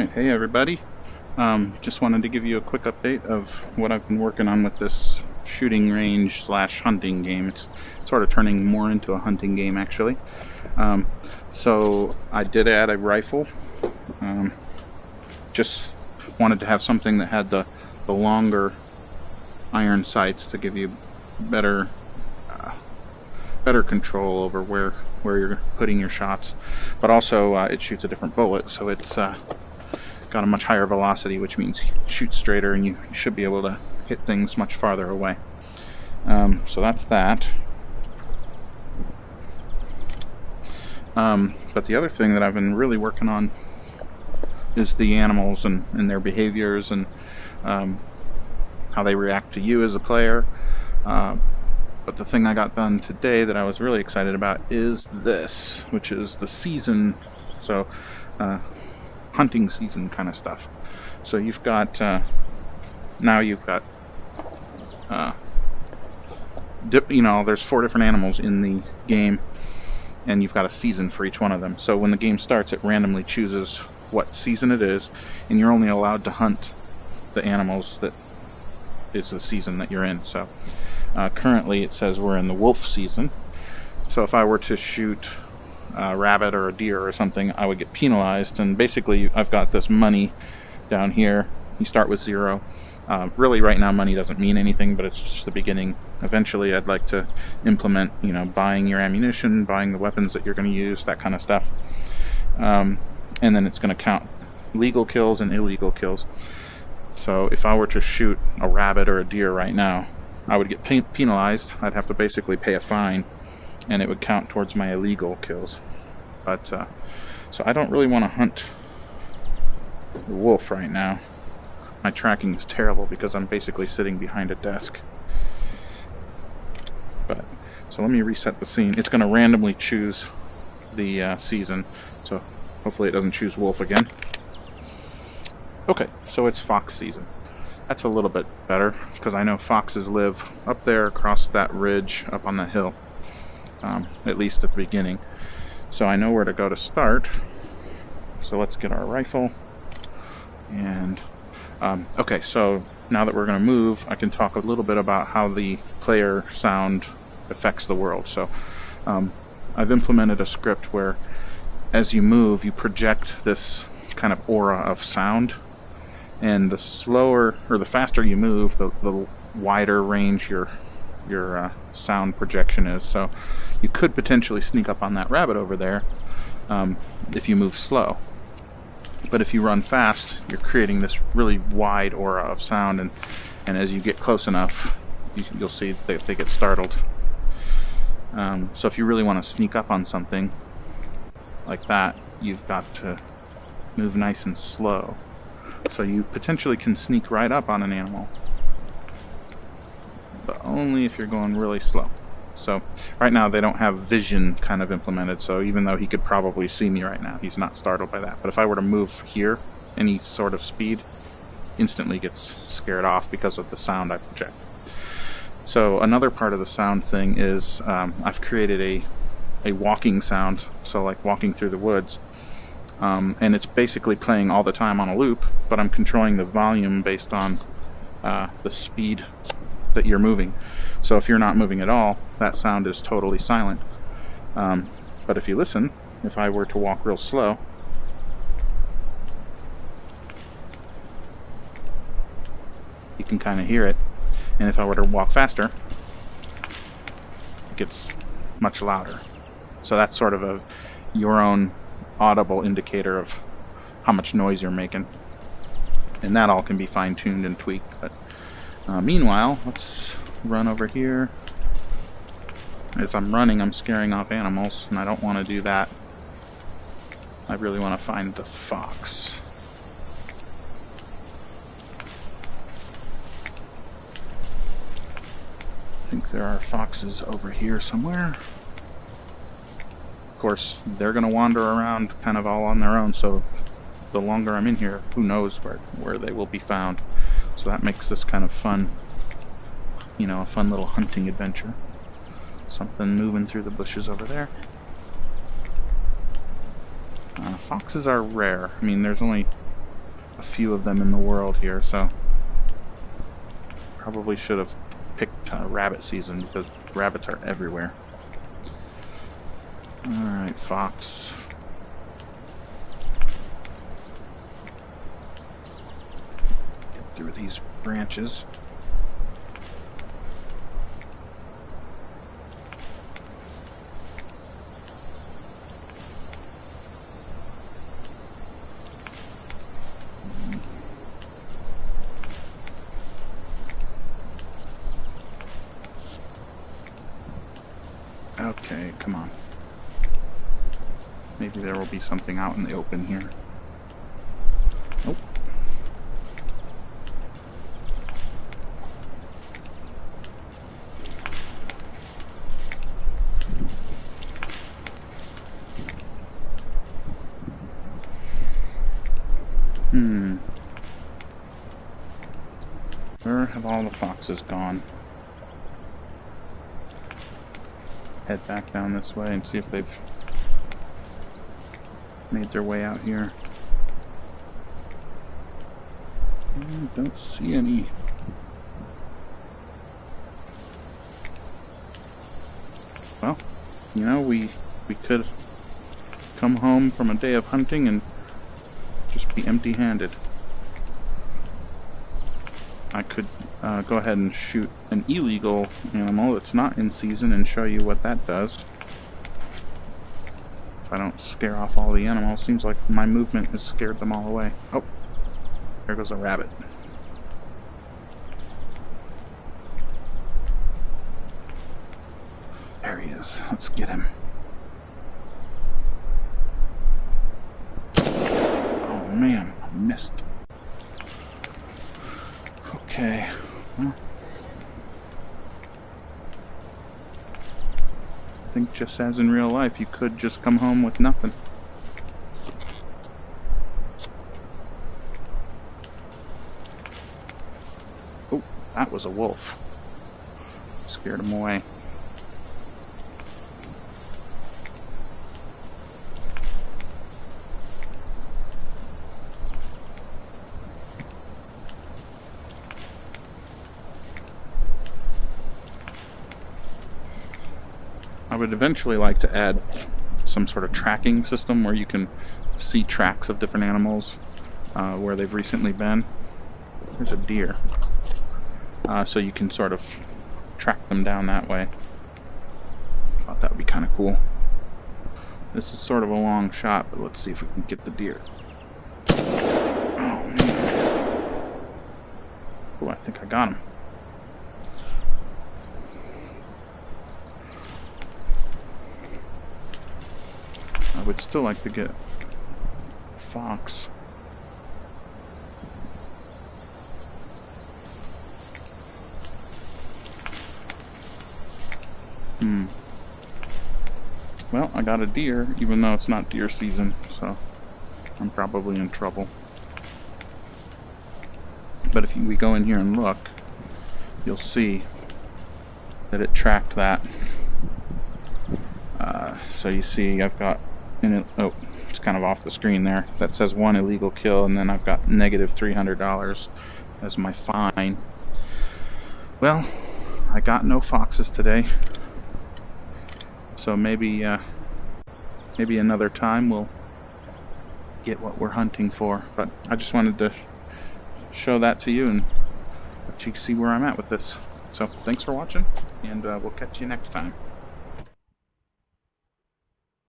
Alright, hey everybody. Just wanted to give you a quick update of what I've been working on with this shooting range slash hunting game. It's sort of turning more into a hunting game actually. So I did add a rifle. Just wanted to have something that had the longer iron sights to give you better control over where you're putting your shots. But also it shoots a different bullet, so it's got a much higher velocity, which means you shoot straighter and you should be able to hit things much farther away. So that's that. But the other thing that I've been really working on is the animals and their behaviors and how they react to you as a player. But the thing I got done today that I was really excited about is this, which is the season, so hunting season kind of stuff. So you've got, now you've got, there's 4 different animals in the game, and you've got a season for each one of them. So when the game starts, it randomly chooses what season it is, and you're only allowed to hunt the animals that is the season that you're in. So currently it says we're in the wolf season, so if I were to shoot a rabbit or a deer or something, I would get penalized. And basically I've got this money down here. You start with 0. Really right now money doesn't mean anything, but it's just the beginning. Eventually I'd like to implement, buying your ammunition, buying the weapons that you're going to use, that kind of stuff. And then it's going to count legal kills and illegal kills. So if I were to shoot a rabbit or a deer right now, I would get penalized. I'd have to basically pay a fine, and it would count towards my illegal kills. But so I don't really want to hunt the wolf right now. My tracking is terrible because I'm basically sitting behind a desk. But so let me reset the scene. It's going to randomly choose the season, so hopefully it doesn't choose wolf again. Okay, so it's fox season. That's a little bit better, because I know foxes live up there across that ridge up on the hill, at least at the beginning. So I know where to go to start. So let's get our rifle. And okay, so now that we're going to move, I can talk a little bit about how the player sound affects the world. So I've implemented a script where as you move, you project this kind of aura of sound. And the slower or the faster you move, the wider range your sound projection is. So you could potentially sneak up on that rabbit over there if you move slow. But if you run fast, you're creating this really wide aura of sound, and as you get close enough, you'll see that they get startled. So if you really want to sneak up on something like that, you've got to move nice and slow. So you potentially can sneak right up on an animal, but only if you're going really slow. So right now they don't have vision kind of implemented, so even though he could probably see me right now, he's not startled by that. But if I were to move here, any sort of speed, instantly gets scared off because of the sound I project. So another part of the sound thing is I've created a walking sound, so like walking through the woods. And it's basically playing all the time on a loop, but I'm controlling the volume based on the speed that you're moving. So if you're not moving at all, that sound is totally silent. But if you listen, if I were to walk real slow, you can kind of hear it. And if I were to walk faster, it gets much louder. So that's sort of your own audible indicator of how much noise you're making, and that all can be fine-tuned and tweaked. But meanwhile, let's run over here. As I'm running, I'm scaring off animals, and I don't want to do that. I really want to find the fox. I think there are foxes over here somewhere. Of course, they're going to wander around kind of all on their own, so the longer I'm in here, who knows where they will be found. So that makes this kind of fun, a fun little hunting adventure. Something moving through the bushes over there. Foxes are rare. I mean, there's only few of them in the world here, so probably should have picked rabbit season because rabbits are everywhere. Alright, fox. Get through these branches. Okay, come on. Maybe there will be something out in the open here. Nope. Where have all the foxes gone? Head back down this way and see if they've made their way out here. Don't see any. Well, you know, we could come home from a day of hunting and just be empty-handed. I could go ahead and shoot an illegal animal that's not in season and show you what that does. If I don't scare off all the animals, seems like my movement has scared them all away. Oh, there goes a rabbit. There he is. Let's get him. Oh man, I missed. Okay. Well, I think just as in real life, you could just come home with nothing. Oh, that was a wolf. Scared him away. I would eventually like to add some sort of tracking system where you can see tracks of different animals where they've recently been. There's a deer. So you can sort of track them down that way. Thought that would be kind of cool. This is sort of a long shot, but let's see if we can get the deer. Oh, man. Oh, I think I got him. I would still like to get fox. Well, I got a deer, even though it's not deer season, so I'm probably in trouble. But if we go in here and look, you'll see that it tracked that. So you see I've got, oh, it's kind of off the screen there. That says 1 illegal kill, and then I've got negative $300 as my fine. Well, I got no foxes today. So maybe another time we'll get what we're hunting for. But I just wanted to show that to you and let you see where I'm at with this. So thanks for watching, and we'll catch you next time.